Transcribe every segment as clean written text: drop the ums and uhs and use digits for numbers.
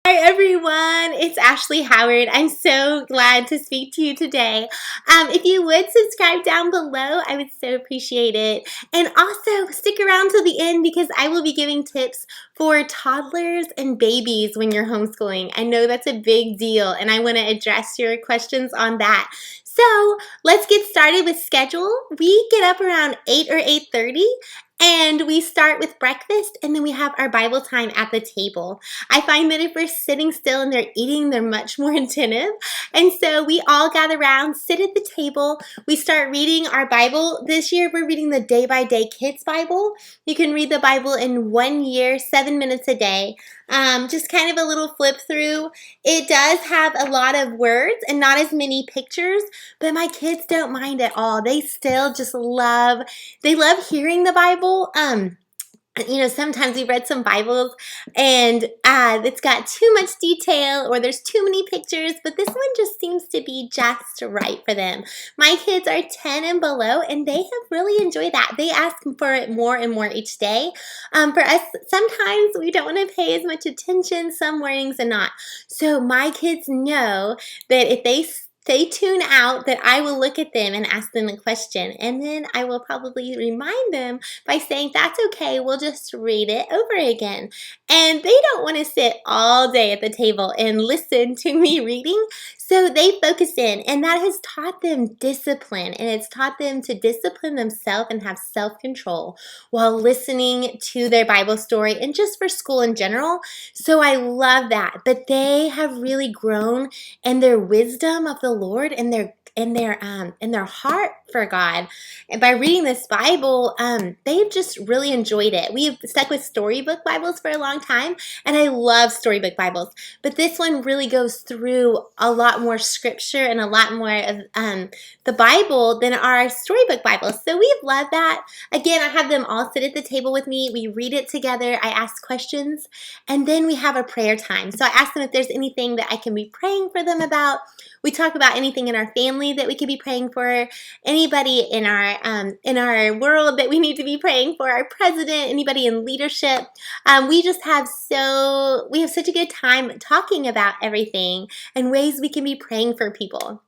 Hi everyone, it's Ashley Howard. I'm so glad to speak to you today. If you would subscribe down below, I would so appreciate it. And also stick around till the end because I will be giving tips for toddlers and babies when you're homeschooling. I know that's a big deal and I want to address your questions on that. So let's get started with schedule. We get up around 8 or 8:30. And we start with breakfast and then we have our Bible time at the table. I find that if we're sitting still and they're eating, they're much more attentive. And so we all gather around, sit at the table. We start reading our Bible. This year we're reading the Day by Day Kids Bible. You can read the Bible in 1 year, 7 minutes a day. Just kind of a little flip through. It does have a lot of words and not as many pictures, but my kids don't mind at all. They still just love hearing the Bible. Sometimes we've read some Bibles and it's got too much detail or there's too many pictures, but this one just seems to be just right for them. My kids are 10 and below and they have really enjoyed that. They ask for it more and more each day. For us, sometimes we don't want to pay as much attention, some mornings and not. So my kids know that if they tune out, that I will look at them and ask them a question, and then I will probably remind them by saying, that's okay, we'll just read it over again. And they don't want to sit all day at the table and listen to me reading, so they focus in, and that has taught them discipline, and it's taught them to discipline themselves and have self-control while listening to their Bible story and just for school in general. So I love that, but they have really grown in their wisdom of the Lord and their heart for God. And by reading this Bible, they've just really enjoyed it. We've stuck with storybook Bibles for a long time, and I love storybook Bibles. But this one really goes through a lot more scripture and a lot more of the Bible than our storybook Bibles. So we've loved that. Again, I have them all sit at the table with me. We read it together. I ask questions, and then we have a prayer time. So I ask them if there's anything that I can be praying for them about. We talk about anything in our family that we could be praying for, anybody in our world that we need to be praying for, our president, anybody in leadership. We have such a good time talking about everything and ways we can be praying for people.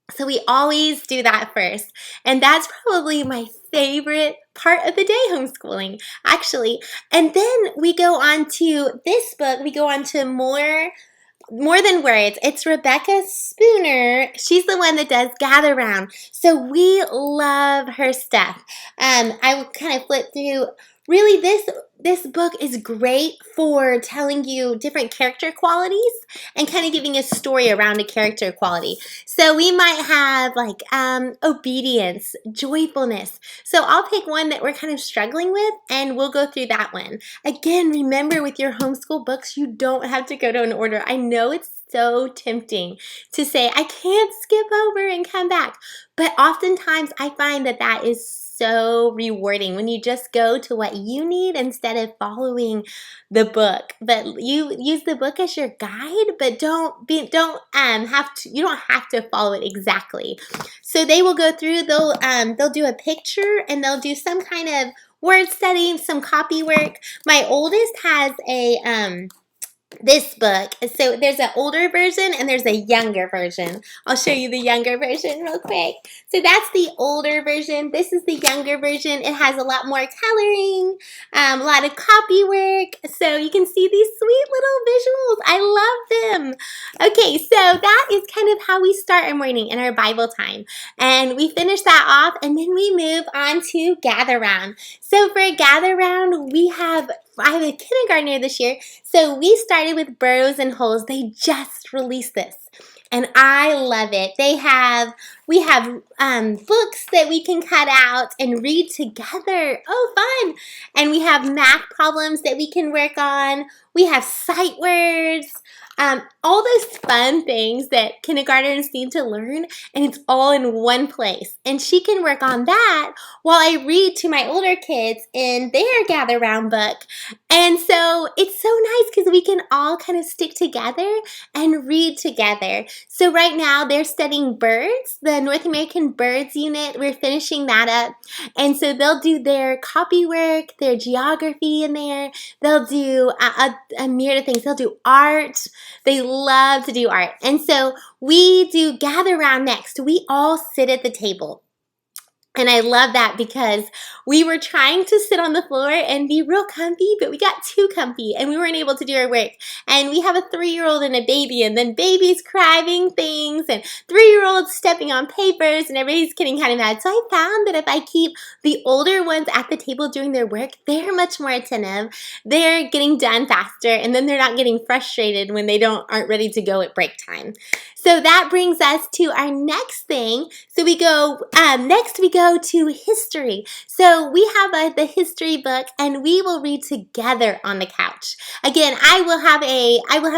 So we always do that first. And that's probably my favorite part of the day homeschooling, actually. And then we go on to this book. We go on to more than words. It's Rebecca Spooner. She's the one that does Gather Round. So we love her stuff. I will kind of flip through. Really, this book is great for telling you different character qualities and kind of giving a story around a character quality. So we might have like obedience, joyfulness. So I'll pick one that we're kind of struggling with and we'll go through that one. Again, remember with your homeschool books, you don't have to go to an order. I know it's so tempting to say, I can't skip over and come back. But oftentimes I find that is so rewarding when you just go to what you need instead of following the book. But you use the book as your guide, but you don't have to follow it exactly. So they will go through, they'll do a picture and they'll do some kind of word study, some copy work. My oldest has this book. So there's an older version and there's a younger version. I'll show you the younger version real quick. So that's the older version. This is the younger version. It has a lot more coloring, a lot of copy work. So you can see these sweet little visuals. I love them. Okay, so that is kind of how we start our morning in our Bible time. And we finish that off and then we move on to Gather Round. So for Gather Round, I have a kindergartner this year, so we started with Burrows and Holes. They just released this, and I love it. We have books that we can cut out and read together. Oh, fun! And we have math problems that we can work on. We have sight words. all those fun things that kindergartners need to learn, and it's all in one place. And she can work on that while I read to my older kids in their gather round book. And so it's so nice because we can all kind of stick together and read together. So right now they're studying birds, the North American Birds Unit. We're finishing that up. And so they'll do their copy work, their geography in there. They'll do a myriad of things. They'll do art. They love to do art. And so we do gather round next. We all sit at the table. And I love that because we were trying to sit on the floor and be real comfy, but we got too comfy and we weren't able to do our work. And we have a 3-year-old and a baby, and then babies crying things and 3-year-olds stepping on papers, and everybody's getting kind of mad. So I found that if I keep the older ones at the table doing their work, they're much more attentive. They're getting done faster, and then they're not getting frustrated when they aren't ready to go at break time. So that brings us to our next thing. So we go, next we go to history. So we have the history book, and we will read together on the couch. Again, I will have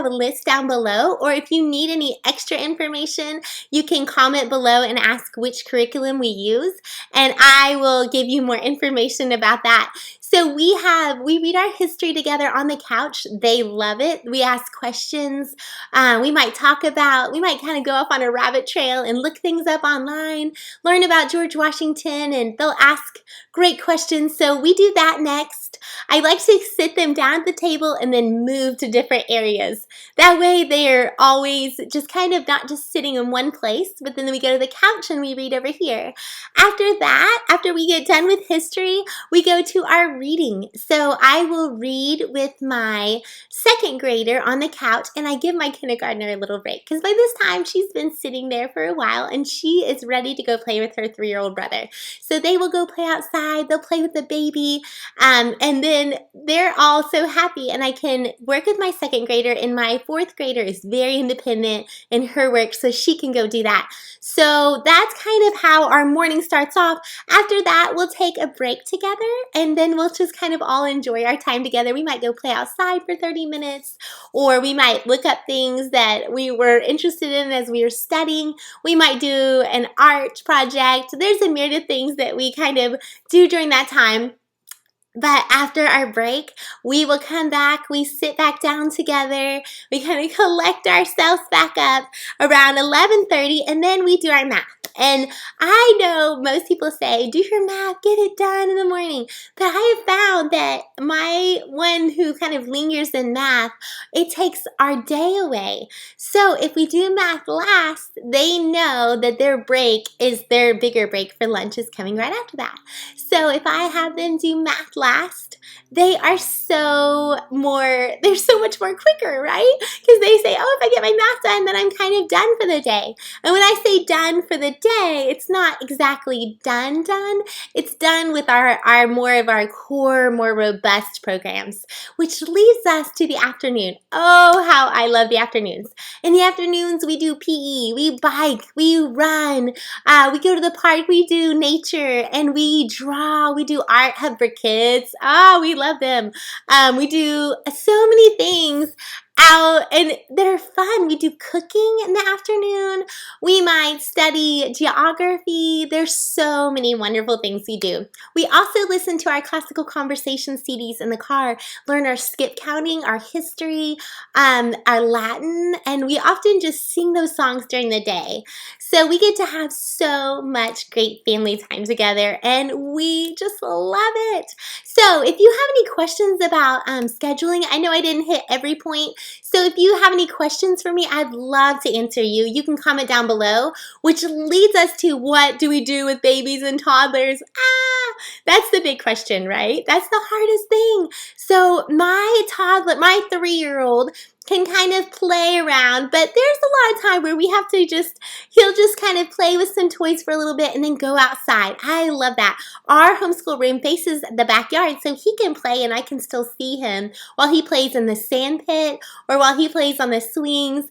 a list down below, or if you need any extra information, you can comment below and ask which curriculum we use, and I will give you more information about that. So we read our history together on the couch. They love it. We ask questions. We might kind of go off on a rabbit trail and look things up online, learn about George Washington, and they'll ask great questions. So we do that next. I like to sit them down at the table and then move to different areas. That way they're always just kind of not just sitting in one place, but then we go to the couch and we read over here. After that, after we get done with history, we go to our reading. So I will read with my 2nd grader on the couch, and I give my kindergartner a little break because by this time she's been sitting there for a while and she is ready to go play with her 3-year-old brother. So they will go play outside, they'll play with the baby, and then they're all so happy, and I can work with my 2nd grader, and my 4th grader is very independent in her work, so she can go do that. So that's kind of how our morning starts off. After that, we'll take a break together, and then we'll just kind of all enjoy our time together. We might go play outside for 30 minutes, or we might look up things that we were interested in as we were studying. We might do an art project. There's a myriad of things that we kind of do during that time. But after our break, we will come back, we sit back down together, we kind of collect ourselves back up around 11:30, and then we do our math. And I know most people say, do your math, get it done in the morning. But I have found that my one who kind of lingers in math, it takes our day away. So if we do math last, they know that their break is their bigger break for lunch is coming right after that. So if I have them do math last, they're so much more quicker, right? Because they say, oh, if I get my math done, then I'm kind of done for the day. And when I say done for the day, it's not exactly done. It's done with our more of our core, more robust programs, which leads us to the afternoon. Oh, how I love the afternoons. In the afternoons, we do PE, we bike, we run, we go to the park, we do nature, and we draw, we do art hub for kids. Oh, we love them. We do so many things out and that are fun. We do cooking in the afternoon. We might study geography. There's so many wonderful things we do. We also listen to our classical conversation CDs in the car, learn our skip counting, our history, our Latin, and we often just sing those songs during the day. So we get to have so much great family time together, and we just love it. So if you have any questions about scheduling, I know I didn't hit every point. So if you have any questions for me, I'd love to answer you. You can comment down below, which leads us to what do we do with babies and toddlers? That's the big question, right? That's the hardest thing. So my 3-year-old can kind of play around, but there's a lot of time where we have to he'll just kind of play with some toys for a little bit and then go outside. I love that. Our homeschool room faces the backyard, so he can play and I can still see him while he plays in the sand pit or while he plays on the swings.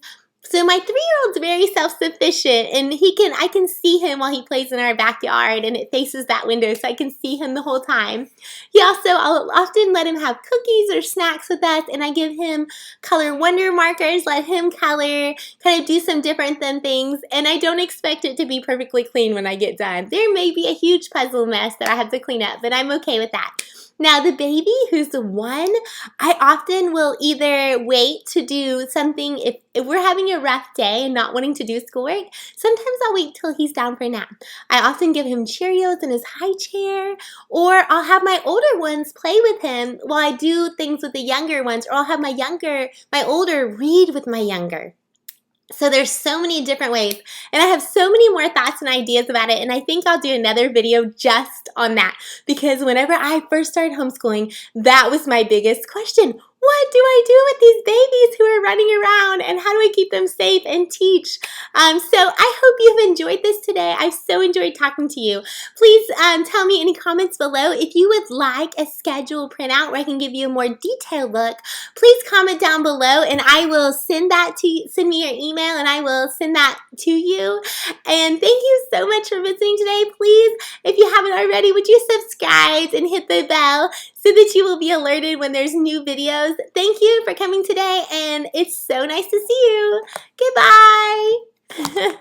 So my 3-year-old's very self-sufficient, and I can see him while he plays in our backyard, and it faces that window, so I can see him the whole time. I'll often let him have cookies or snacks with us, and I give him color wonder markers, let him color, kind of do some different things, and I don't expect it to be perfectly clean when I get done. There may be a huge puzzle mess that I have to clean up, but I'm okay with that. Now the baby who's the 1, I often will either wait to do something if we're having a rough day and not wanting to do schoolwork. Sometimes I'll wait till he's down for a nap. I often give him Cheerios in his high chair, or I'll have my older ones play with him while I do things with the younger ones, or I'll have my older read with my younger. So there's so many different ways, and I have so many more thoughts and ideas about it, and I think I'll do another video just on that, because whenever I first started homeschooling, that was my biggest question. What do I do with these babies who are running around, and how do I keep them safe and teach? So I hope you've enjoyed this today. I've so enjoyed talking to you. Please tell me any comments below. If you would like a schedule printout where I can give you a more detailed look, please comment down below, and I will send me your email, and I will send that to you. And thank you so much for visiting today. Please, if you haven't already, would you subscribe and hit the bell so that you will be alerted when there's new videos. Thank you for coming today, and it's so nice to see you. Goodbye.